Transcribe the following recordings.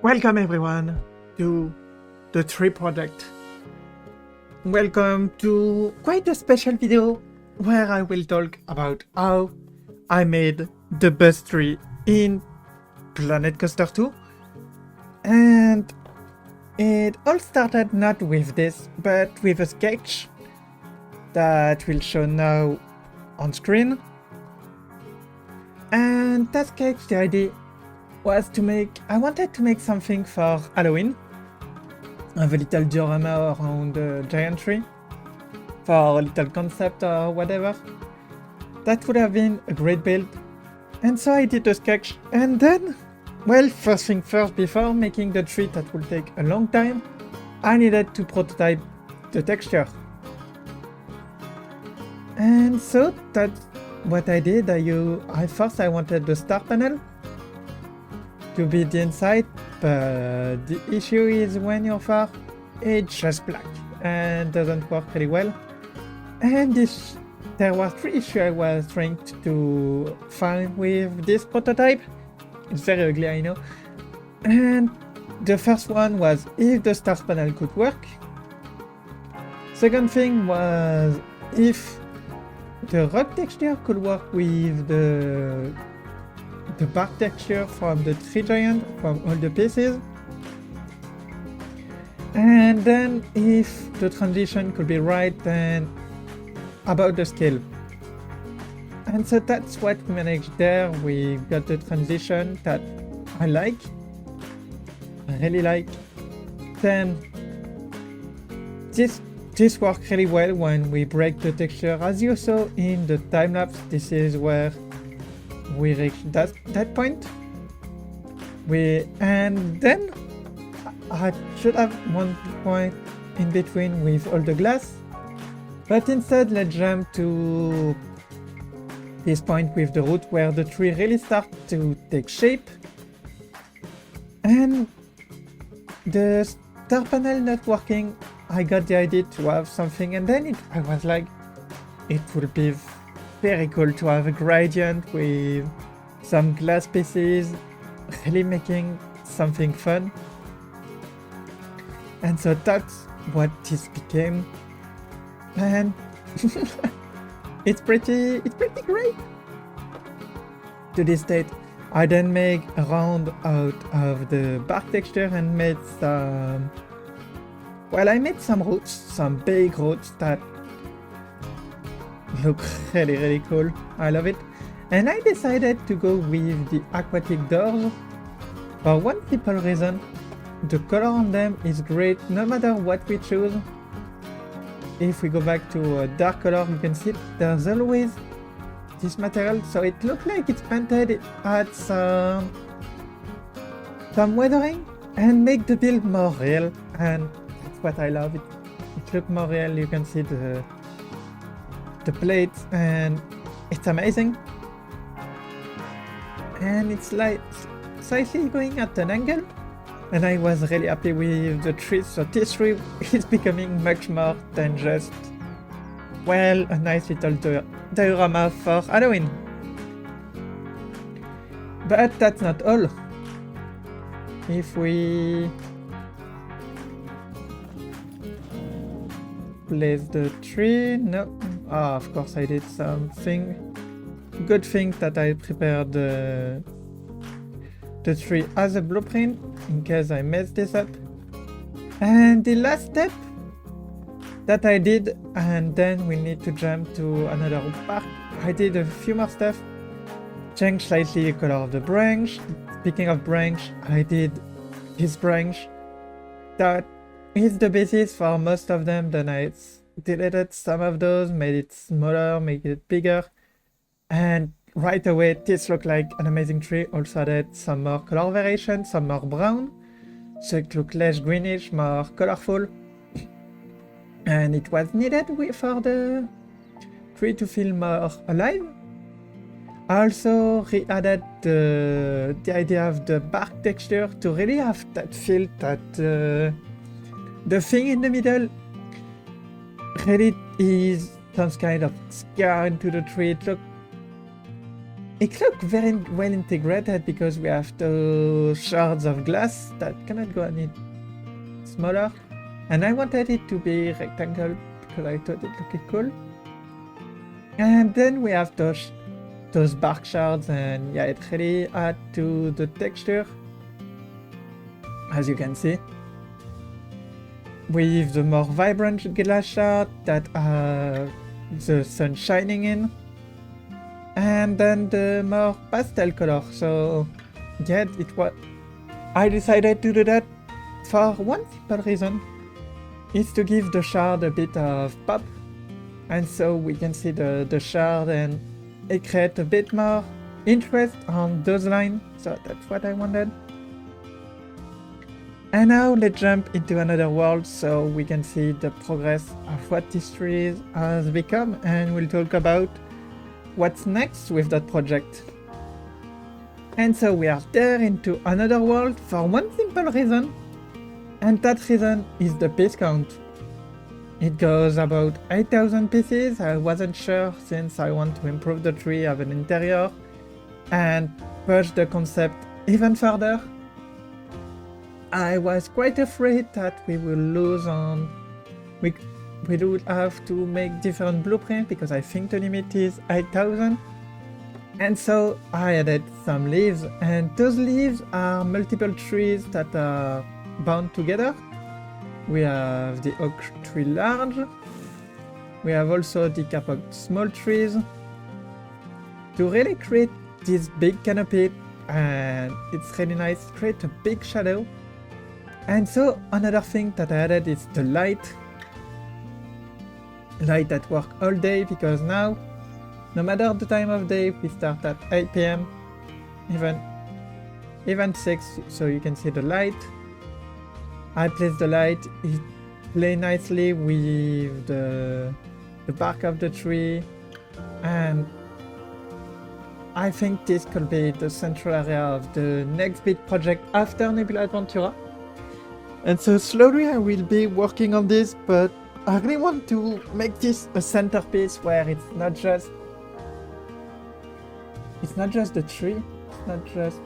Welcome everyone to the tree project. Welcome to quite a special video where I will talk about how I made the best tree in Planet Coaster 2. And it all started not with this, but with a sketch that will show now on screen. And that sketch, the idea was I wanted to make something for Halloween. Have a little diorama around the giant tree for a little concept or whatever. That would have been a great build. And so I did a sketch, and then, well, first thing first, before making the tree that will take a long time, I needed to prototype the texture. And so that's what I did. First I wanted the star panel to be the inside, but the issue is when you're far, it's just black and doesn't work really well. And there were three issues I was trying to find with this prototype. It's very ugly, I know. And the first one was if the stars panel could work. Second thing was if the rock texture could work with the bark texture from the tree giant, from all the pieces. And then if the transition could be right, then about the scale. And so that's what we managed there. We got the transition that I really like. Then this worked really well when we break the texture. As you saw in the time lapse, this is where we reached that point. And then I should have one point in between with all the glass, but instead let's jump to this point with the root where the tree really starts to take shape. And the star panel not working, I got the idea to have something, and then I was like, it would be very cool to have a gradient with some glass pieces, really making something fun. And so that's what this became, and it's pretty great. To this date, I then make a round out of the bark texture and made some. Well, I made some roots, some big roots that look really cool. I love it. And I decided to go with the aquatic doors for one simple reason. The color on them is great no matter what we choose. If we go back to a dark color, you can see there's always this material, so it looks like it's painted. It adds some weathering and make the build more real, and that's what I love. It looks more real. You can see the plates, and it's amazing. And it's like slightly going at an angle, and I was really happy with the tree. So this tree is becoming much more than just, well, a nice little diorama for Halloween. But that's not all. If we place the tree, no. Of course I did something. Good thing that I prepared the tree as a blueprint in case I mess this up. And the last step that I did, and then we need to jump to another part. I did a few more stuff. Change slightly the color of the branch. Speaking of branch, I did this branch that is the basis for most of them. Then I deleted some of those, made it smaller, made it bigger, and right away this looked like an amazing tree. Also added some more color variation, some more brown, so it looked less greenish, more colorful, and it was needed for the tree to feel more alive. I also re-added the idea of the bark texture to really have that feel that the thing in the middle really is some kind of scar into the tree. It looked it looks very well integrated because we have two shards of glass that cannot go any smaller. And I wanted it to be rectangle because I thought it looked cool. And then we have those bark shards, and yeah, it really adds to the texture, as you can see. With the more vibrant glass shard that the sun shining in, and then the more pastel color. So yeah, I decided to do that for one simple reason, is to give the shard a bit of pop, and so we can see the shard and it creates a bit more interest on those lines. So that's what I wanted. And now let's jump into another world so we can see the progress of what this tree has become, and we'll talk about what's next with that project. And so we are there into another world for one simple reason, and that reason is the piece count. It goes about 8,000 pieces. I wasn't sure since I want to improve the tree of an interior and push the concept even further. I was quite afraid that we will lose on... We would have to make different blueprints because I think the limit is 8,000. And so I added some leaves, and those leaves are multiple trees that are bound together. We have the oak tree large. We have also the kapok small trees to really create this big canopy, and it's really nice to create a big shadow. And so another thing that I added is the light that works all day, because now, no matter the time of day, we start at 8 PM, even 6, so you can see the light. I place the light, it plays nicely with the bark of the tree, and I think this could be the central area of the next big project after Nebula Adventura. And so slowly I will be working on this, but I really want to make this a centerpiece where it's not just the tree, it's not just,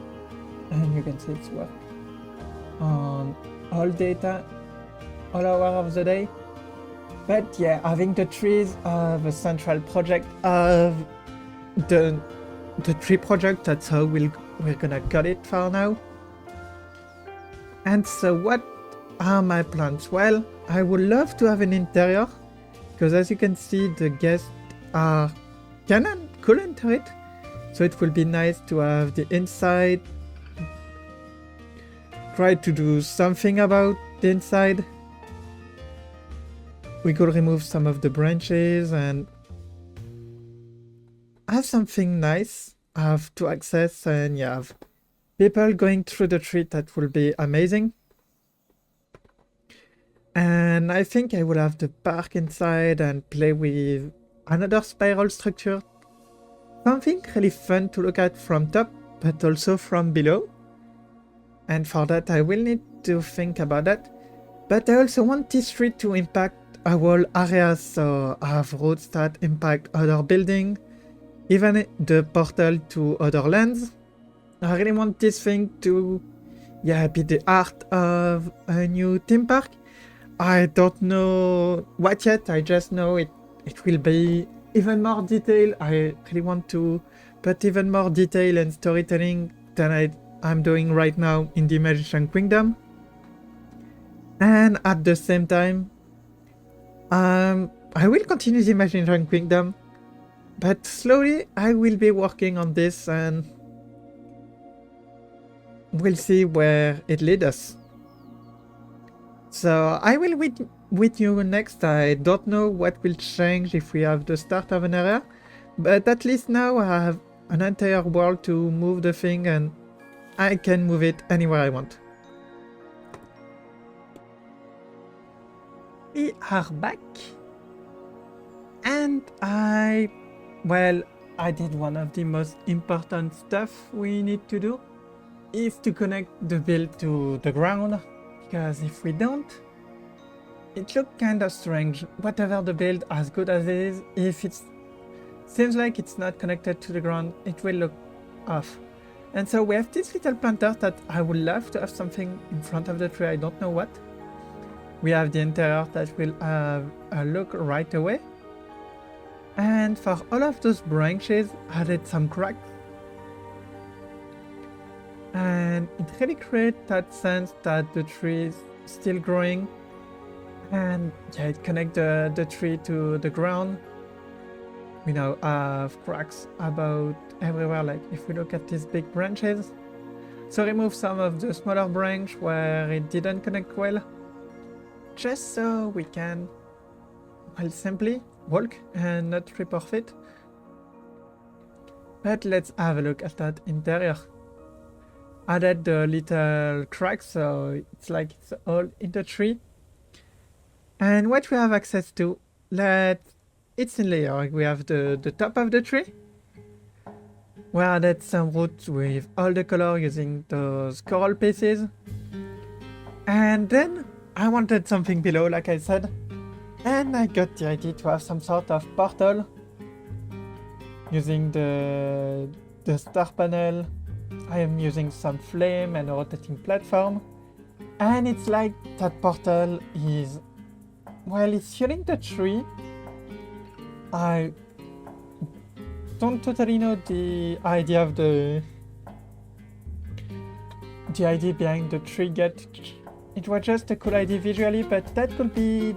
and you can see it's work on all data, all hour of the day. But yeah, having the trees of a central project of the tree project, that's how we're gonna cut it for now. And so what are my plans? Well, I would love to have an interior, because as you can see, the guests could enter it. So it will be nice to have the inside. Try to do something about the inside. We could remove some of the branches and have something nice, have to access, and yeah, have people going through the tree. That will be amazing. And I think I will have the park inside and play with another spiral structure. Something really fun to look at from top, but also from below. And for that I will need to think about that. But I also want this tree to impact a whole area, so I have roads that impact other buildings, even the portal to other lands. I really want this thing to be the art of a new theme park. I don't know what yet, I just know it will be even more detailed. I really want to put even more detail and storytelling than I'm doing right now in the Imagination Kingdom. And at the same time, I will continue the Imagination Kingdom, but slowly I will be working on this and we'll see where it leads us. So I will with you next. I don't know what will change if we have the start of an area, but at least now I have an entire world to move the thing, and I can move it anywhere I want. We are back, and I did one of the most important stuff we need to do, is to connect the build to the ground, because if we don't, it looks kinda strange. Whatever the build, as good as it is, if it seems like it's not connected to the ground, it will look off. And so we have this little planter that I would love to have something in front of the tree, I don't know what. We have the interior that will have a look right away. And for all of those branches, added some cracks. And it really creates that sense that the tree is still growing. And yeah, it connects the tree to the ground. We now have cracks about everywhere, like if we look at these big branches. So remove some of the smaller branch where it didn't connect well, just so we can, well, simply walk and not trip off it. But let's have a look at that interior. Added the little cracks, so it's like it's all in the tree. And what we have access to, it's in layer. We have the top of the tree. We added some roots with all the color using those coral pieces. And then I wanted something below, like I said. And I got the idea to have some sort of portal using the star panel. I am using some flame and a rotating platform. And it's like that portal is, well, it's fueling the tree. I don't totally know the idea of the idea behind the tree get. It was just a cool idea visually, but that could be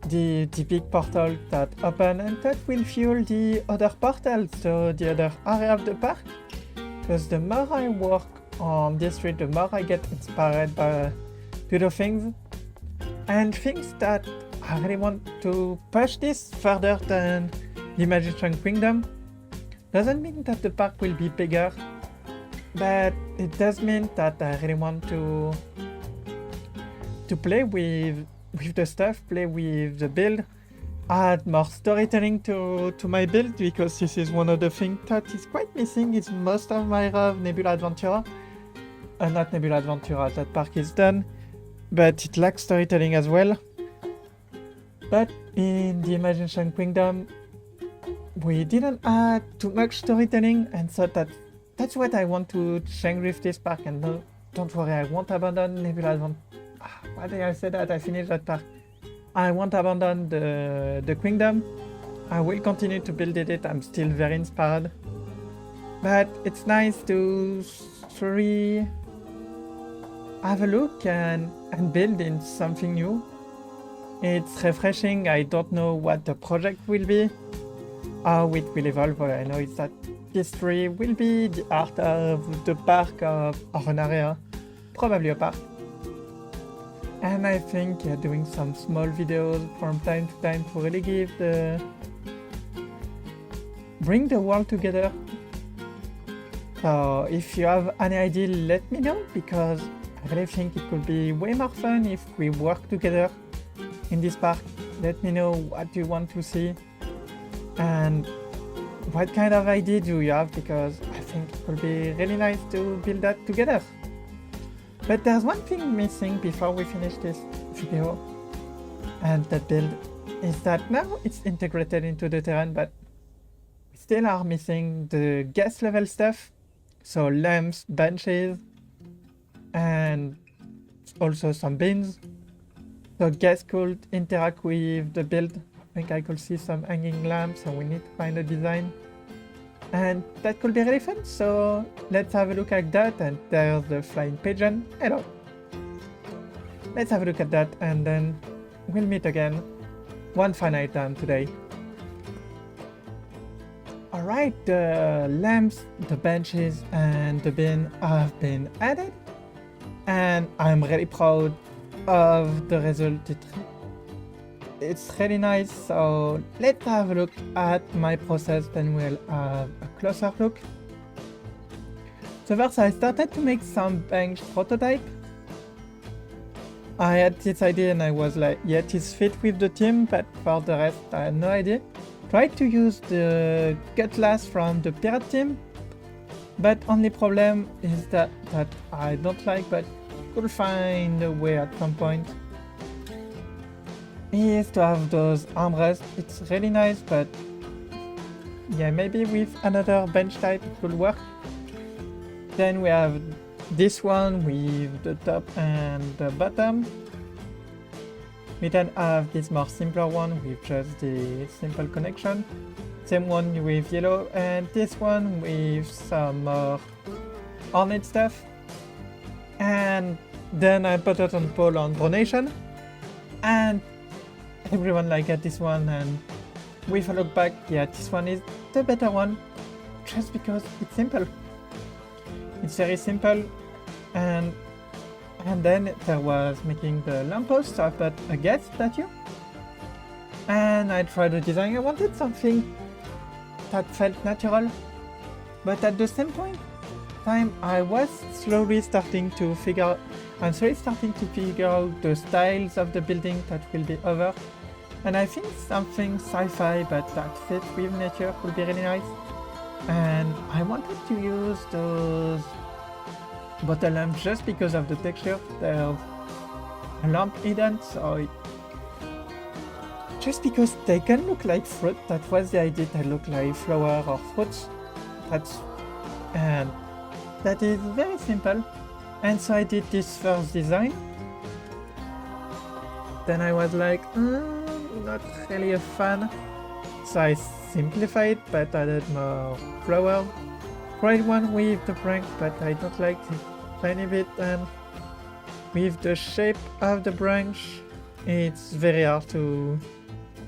the big portal that open, and that will fuel the other portals, so the other area of the park. Because the more I work on this tree, the more I get inspired by beautiful things and things that I really want to push this further than the Magician Kingdom. Doesn't mean that the park will be bigger, but it does mean that I really want to play with the stuff, play with the build, add more storytelling to my build, because this is one of the things that is quite missing. It's most of my Nebula Adventura. Not Nebula Adventura, that park is done, but it lacks storytelling as well. But in the Imagination Kingdom, we didn't add too much storytelling, and so that's what I want to change with this park. And no, don't worry, I won't abandon Nebula Adventura. Why did I say that? I finished that park. I won't abandon the kingdom. I will continue to build it. I'm still very inspired. But it's nice to have a look and build in something new. It's refreshing. I don't know what the project will be, how it will evolve. What I know is that this tree will be the art of the park or an area, probably a park. And I think doing some small videos from time to time to really bring the world together. So if you have any idea, let me know, because I really think it could be way more fun if we work together in this park. Let me know what you want to see and what kind of idea do you have, because I think it would be really nice to build that together. But there's one thing missing before we finish this video and the build, is that now it's integrated into the terrain, but we still are missing the guest level stuff. So lamps, benches, and also some bins. So guests could interact with the build. I think I could see some hanging lamps, so we need to find a design. And that could be really fun, so let's have a look at that. And there's the flying pigeon. Hello. Let's have a look at that, and then we'll meet again one final time today. Alright, the lamps, the benches, and the bin have been added, and I'm really proud of the result. It's really nice, so let's have a look at my process, then we'll have a closer look. So first I started to make some bench prototype. I had this idea and I was like, yeah, it is fit with the team, but for the rest I had no idea. Tried to use the cutlass from the pirate team, but only problem is that I don't like, but could find a way at some point, is to have those armrests. It's really nice, but yeah, maybe with another bench type it could work. Then we have this one with the top and the bottom. We then have this more simpler one with just the simple connection. Same one with yellow, and this one with some more ornate stuff. And then I put it on poll on donation, and everyone liked this one, and with a look back, yeah, this one is the better one, just because it's simple. It's very simple, and then there was making the lamppost, so I put a gas statue. And I tried the design. I wanted something that felt natural, but at the same time I was slowly starting to figure out the styles of the building that will be over. And I think something sci-fi but that fits with nature would be really nice. And I wanted to use those bottle lamps just because of the texture. There's a lamp hidden, so just because they can look like fruit. That was the idea. They look like flower or fruits. And that is very simple. And so I did this first design. Then I was like, not really a fan. So I simplified, but added more flower. Tried one with the branch, but I don't like it tiny bit. And with the shape of the branch, it's very hard to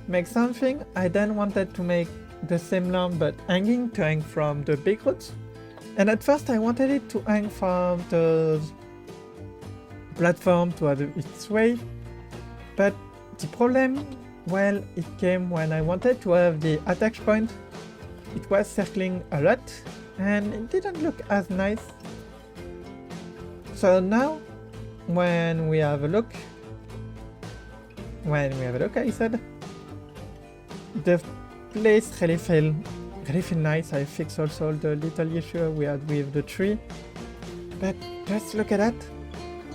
make something. I then wanted to make the same lamp, but hanging to hang from the big roots. And at first I wanted it to hang from the platform to have its way. But the problem, well, it came when I wanted to have the attach point. It was circling a lot, and it didn't look as nice. So now, when we have a look, I said, the place really feel nice. I fixed also the little issue we had with the tree. But just look at that.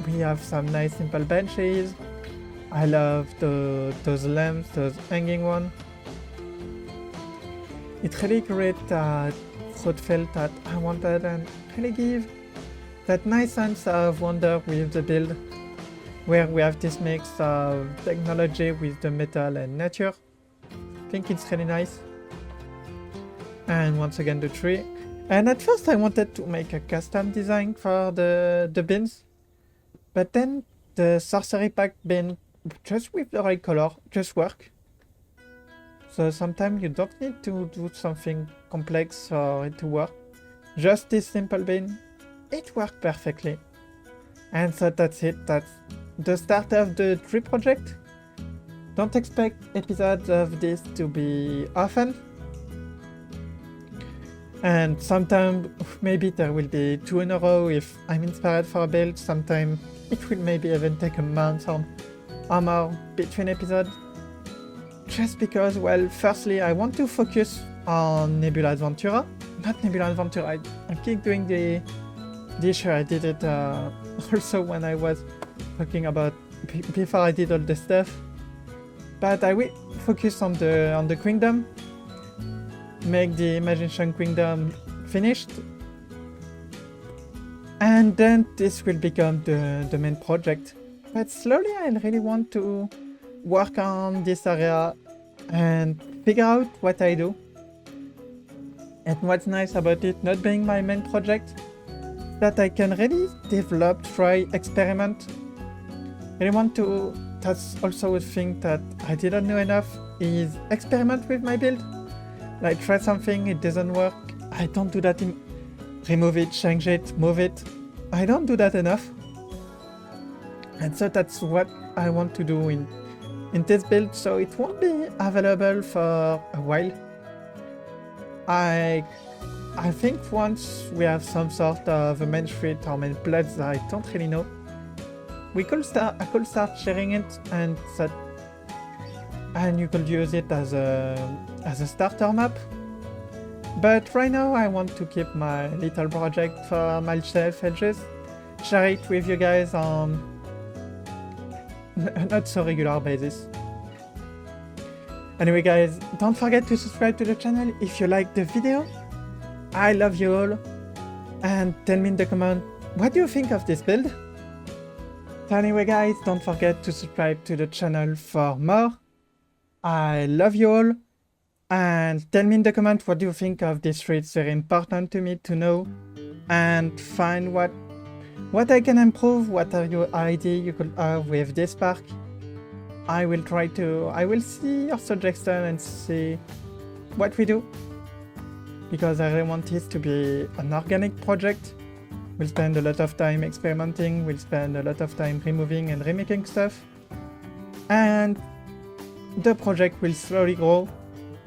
We have some nice simple benches. I love those lamps, those hanging one. It really creates that fruit feel that I wanted and really give that nice sense of wonder with the build, where we have this mix of technology with the metal and nature. I think it's really nice. And once again the tree. And at first I wanted to make a custom design for the bins, but then the sorcery pack bin just with the right color just work. So sometimes you don't need to do something complex for it to work. Just this simple bin, it worked perfectly. And so that's it. That's the start of the tree project. Don't expect episodes of this to be often. And sometimes maybe there will be 2 in a row if I'm inspired for a build. Sometimes it will maybe even take a month or more between episodes. Just because, well, firstly I want to focus on Nebula Adventura. Not Nebula Adventura, I keep doing the issue. I did it also when I was talking about before I did all the stuff. But I will focus on the Kingdom. Make the Imagination Kingdom finished. And then this will become the main project. But slowly I really want to work on this area and figure out what I do. And what's nice about it not being my main project, that I can really develop, try, experiment. I really want to, that's also a thing that I didn't know enough, is experiment with my build. Like try something, it doesn't work, I don't do that in remove it, change it, move it. I don't do that enough. And so that's what I want to do in this build, so it won't be available for a while. I think once we have some sort of a main street or main plots, I don't really know, I could start sharing it, and you could use it as a starter map. But right now I want to keep my little project for myself and just share it with you guys on a not so regular basis. Anyway guys, don't forget to subscribe to the channel if you like the video. I love you all. And tell me in the comment, what do you think of this build? So anyway guys, don't forget to subscribe to the channel for more. I love you all. And tell me in the comment what do you think of this tree. It's very important to me to know. And find what I can improve, what are your ideas you could have with this park. I will see your suggestion and see what we do. Because I really want this to be an organic project. We'll spend a lot of time experimenting, we'll spend a lot of time removing and remaking stuff. And the project will slowly grow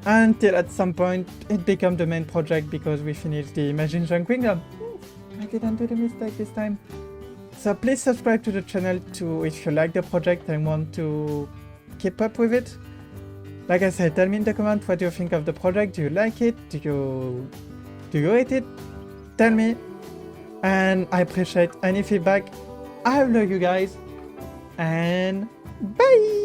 until at some point it becomes the main project because we finished the Imagination Kingdom. I didn't do the mistake this time. So please subscribe to the channel too if you like the project and want to keep up with it. Like I said, tell me in the comment what you think of the project. Do you like it? Do you hate it? Tell me. And I appreciate any feedback. I love you guys. And bye!